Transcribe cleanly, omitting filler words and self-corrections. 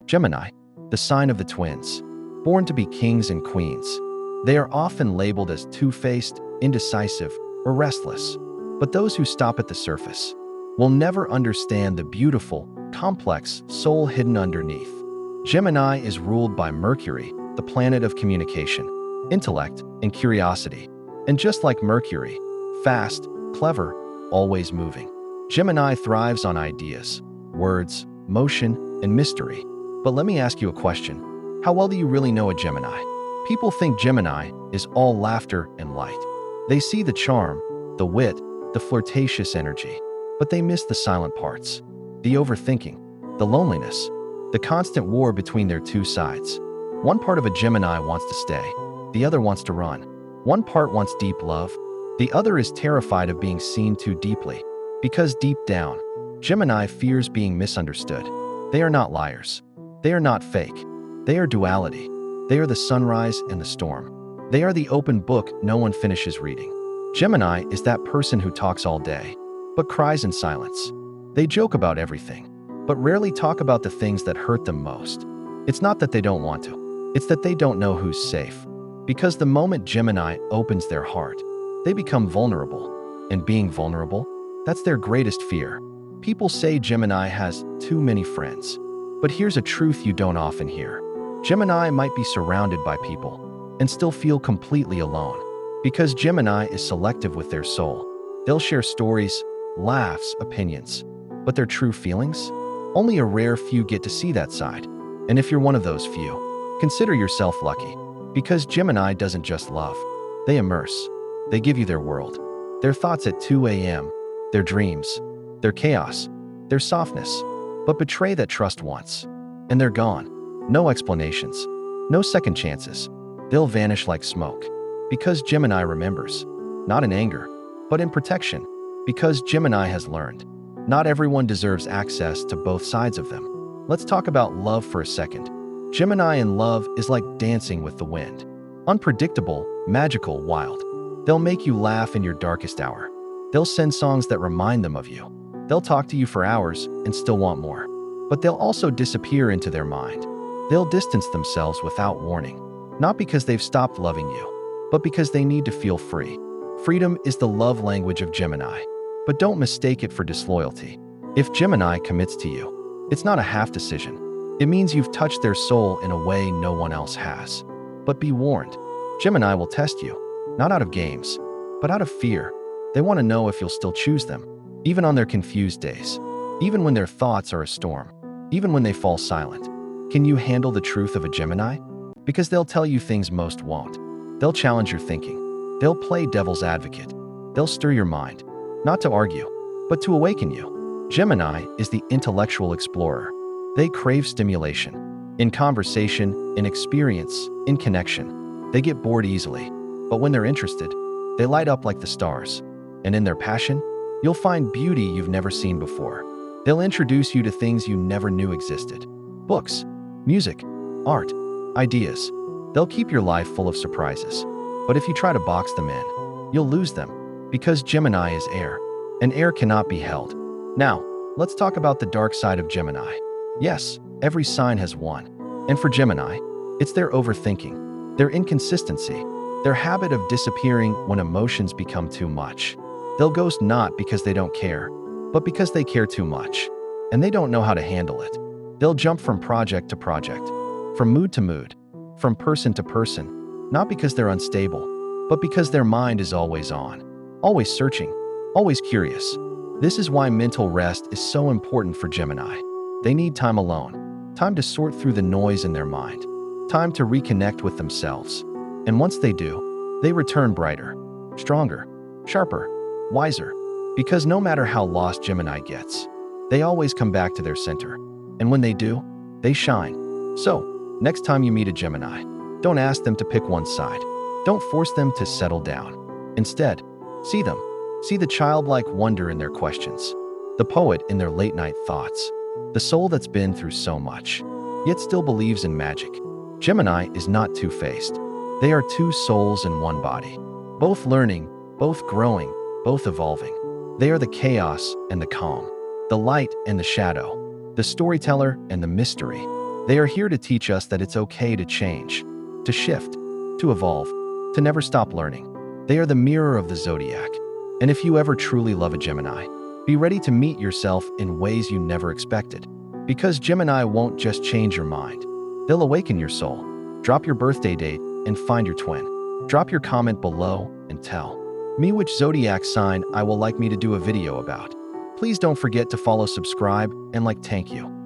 Gemini, the sign of the twins, born to be kings and queens. They are often labeled as two-faced, indecisive, or restless. But those who stop at the surface will never understand the beautiful, complex soul hidden underneath. Gemini is ruled by Mercury, the planet of communication, intellect, and curiosity. And just like Mercury, fast, clever, always moving, Gemini thrives on ideas, words, motion, and mystery. But let me ask you a question. How well do you really know a Gemini? People think Gemini is all laughter and light. They see the charm, the wit, the flirtatious energy, but they miss the silent parts, the overthinking, the loneliness, the constant war between their two sides. One part of a Gemini wants to stay, the other wants to run. One part wants deep love, the other is terrified of being seen too deeply. Because deep down, Gemini fears being misunderstood. They are not liars. They are not fake. They are duality. They are the sunrise and the storm. They are the open book no one finishes reading. Gemini is that person who talks all day, but cries in silence. They joke about everything, but rarely talk about the things that hurt them most. It's not that they don't want to. It's that they don't know who's safe. Because the moment Gemini opens their heart, they become vulnerable. And being vulnerable, that's their greatest fear. People say Gemini has too many friends. But here's a truth you don't often hear. Gemini might be surrounded by people and still feel completely alone. Because Gemini is selective with their soul. They'll share stories, laughs, opinions. But their true feelings? Only a rare few get to see that side. And if you're one of those few, consider yourself lucky. Because Gemini doesn't just love. They immerse. They give you their world. Their thoughts at 2 a.m., their dreams, their chaos, their softness. But betray that trust once, and they're gone. No explanations, no second chances. They'll vanish like smoke. Because Gemini remembers, not in anger, but in protection. Because Gemini has learned, not everyone deserves access to both sides of them. Let's talk about love for a second. Gemini in love is like dancing with the wind. Unpredictable, magical, wild. They'll make you laugh in your darkest hour. They'll send songs that remind them of you. They'll talk to you for hours and still want more. But they'll also disappear into their mind. They'll distance themselves without warning. Not because they've stopped loving you, but because they need to feel free. Freedom is the love language of Gemini. But don't mistake it for disloyalty. If Gemini commits to you, it's not a half decision. It means you've touched their soul in a way no one else has. But be warned, Gemini will test you, not out of games, but out of fear. They want to know if you'll still choose them, even on their confused days, even when their thoughts are a storm, even when they fall silent. Can you handle the truth of a Gemini? Because they'll tell you things most won't. They'll challenge your thinking. They'll play devil's advocate. They'll stir your mind, not to argue, but to awaken you. Gemini is the intellectual explorer. They crave stimulation. In conversation, in experience, in connection. They get bored easily. But when they're interested, they light up like the stars. And in their passion, you'll find beauty you've never seen before. They'll introduce you to things you never knew existed. Books, music, art, ideas. They'll keep your life full of surprises. But if you try to box them in, you'll lose them. Because Gemini is air, and air cannot be held. Now, let's talk about the dark side of Gemini. Yes, every sign has one. And for Gemini, it's their overthinking, their inconsistency, their habit of disappearing when emotions become too much. They'll ghost not because they don't care, but because they care too much. And they don't know how to handle it. They'll jump from project to project, from mood to mood, from person to person, not because they're unstable, but because their mind is always on, always searching, always curious. This is why mental rest is so important for Gemini. They need time alone, time to sort through the noise in their mind, time to reconnect with themselves. And once they do, they return brighter, stronger, sharper, wiser. Because no matter how lost Gemini gets, they always come back to their center. And when they do, they shine. So, next time you meet a Gemini, don't ask them to pick one side. Don't force them to settle down. Instead, see them. See the childlike wonder in their questions, the poet in their late-night thoughts, the soul that's been through so much, yet still believes in magic. Gemini is not two-faced. They are two souls in one body, both learning, both growing, both evolving. They are the chaos and the calm, the light and the shadow, the storyteller and the mystery. They are here to teach us that it's okay to change, to shift, to evolve, to never stop learning. They are the mirror of the zodiac. And if you ever truly love a Gemini, be ready to meet yourself in ways you never expected. Because Gemini won't just change your mind, they'll awaken your soul. Drop your birthday date and find your twin. Drop your comment below and tell me which zodiac sign I will like me to do a video about. Please don't forget to follow, subscribe, and like. Thank you.